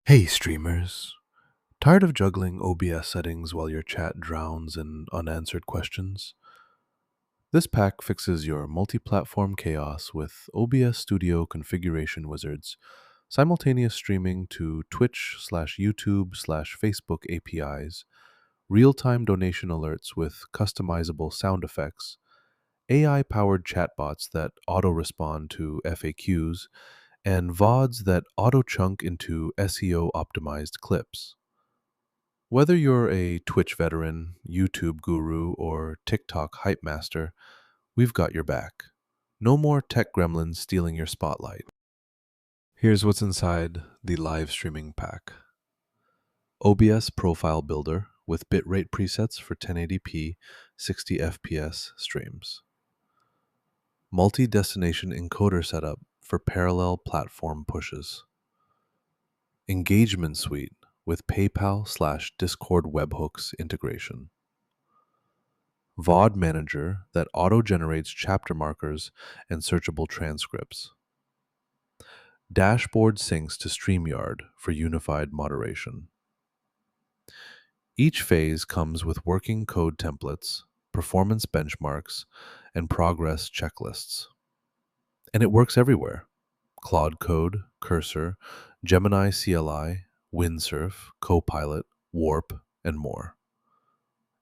Hey streamers, tired of juggling OBS settings while your chat drowns in unanswered questions? This pack fixes your multi-platform chaos with OBS Studio configuration wizards, simultaneous streaming to Twitch/YouTube/Facebook APIs, real-time donation alerts with customizable sound effects, AI-powered chatbots that auto-respond to FAQs, and VODs that auto-chunk into SEO-optimized clips. Whether you're a Twitch veteran, YouTube guru, or TikTok hype master, we've got your back. No more tech gremlins stealing your spotlight. Here's what's inside the live streaming pack. OBS Profile Builder with bitrate presets for 1080p 60 FPS streams. Multi-destination encoder setup for parallel platform pushes. Engagement Suite with PayPal/Discord webhooks integration. VOD Manager that auto-generates chapter markers and searchable transcripts. Dashboard syncs to StreamYard for unified moderation. Each phase comes with working code templates, performance benchmarks, and progress checklists. And it works everywhere: Claude Code, Cursor, Gemini CLI, Windsurf, Copilot, Warp, and more.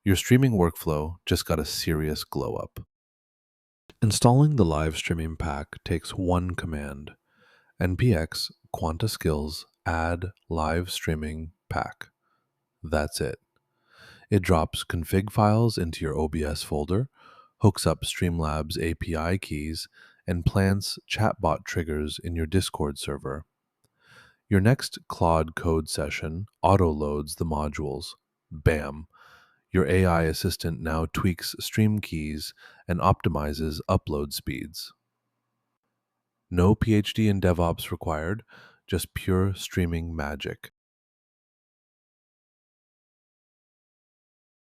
Your streaming workflow just got a serious glow up. Installing the live streaming pack takes one command: npx quanta-skills add live streaming pack. That's it. It drops config files into your OBS folder, hooks up Streamlabs API keys, and plants chatbot triggers in your Discord server. Your next Claude Code session auto-loads the modules. Bam! Your AI assistant now tweaks stream keys and optimizes upload speeds. No PhD in DevOps required, just pure streaming magic.